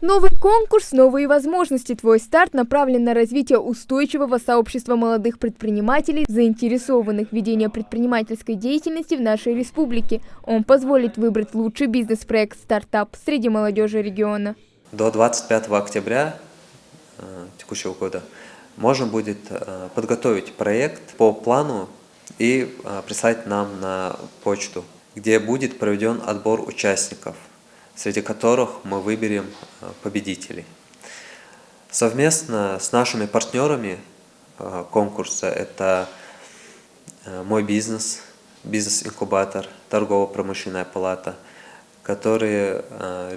Новый конкурс, новые возможности. Твой старт направлен на развитие устойчивого сообщества молодых предпринимателей, заинтересованных в ведении предпринимательской деятельности в нашей республике. Он позволит выбрать лучший бизнес-проект «Стартап» среди молодежи региона. До 25 октября текущего года можно будет подготовить проект по плану и прислать нам на почту, где будет проведен отбор участников, среди которых мы выберем победителей. Совместно с нашими партнерами конкурса, это «Мой бизнес», бизнес-инкубатор, торгово-промышленная палата, которые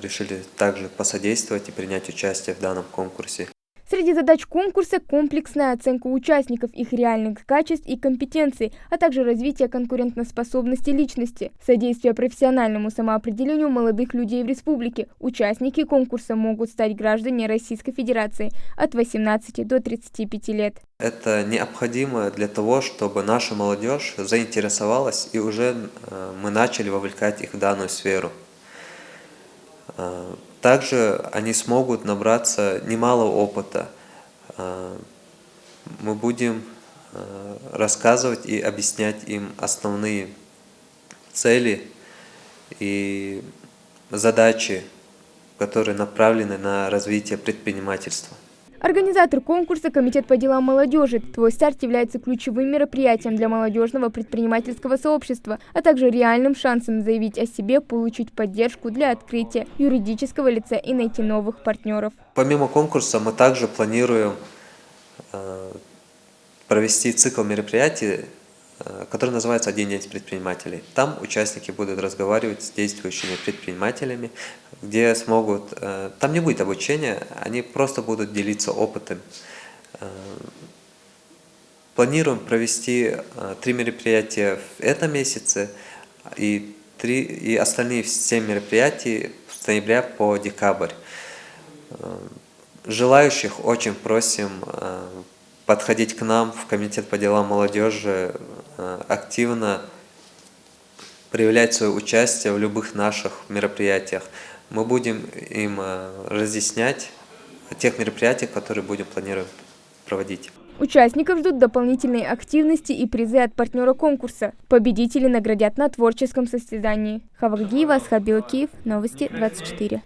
решили также посодействовать и принять участие в данном конкурсе. Среди задач конкурса – комплексная оценка участников, их реальных качеств и компетенций, а также развитие конкурентоспособности личности, содействие профессиональному самоопределению молодых людей в республике. Участники конкурса могут стать граждане Российской Федерации от 18 до 35 лет. Это необходимо для того, чтобы наша молодежь заинтересовалась и уже мы начали вовлекать их в данную сферу. Также они смогут набраться немало опыта. Мы будем рассказывать и объяснять им основные цели и задачи, которые направлены на развитие предпринимательства. Организатор конкурса – Комитет по делам молодежи. «Твой старт» является ключевым мероприятием для молодежного предпринимательского сообщества, а также реальным шансом заявить о себе, получить поддержку для открытия юридического лица и найти новых партнеров. Помимо конкурса мы также планируем провести цикл мероприятий, который называется «Один день предпринимателей». Там участники будут разговаривать с действующими предпринимателями, где смогут, там не будет обучения, они просто будут делиться опытом. Планируем провести 3 мероприятия в этом месяце и остальные 7 мероприятий с ноября по декабрь. Желающих очень просим подходить к нам в Комитет по делам молодежи, активно проявлять свое участие в любых наших мероприятиях. Мы будем им разъяснять о тех мероприятиях, которые будем планировать проводить. Участников ждут дополнительные активности и призы от партнера конкурса. Победители наградят на творческом состязании. Хавагдиева, Асхат Белокиев, Новости 24.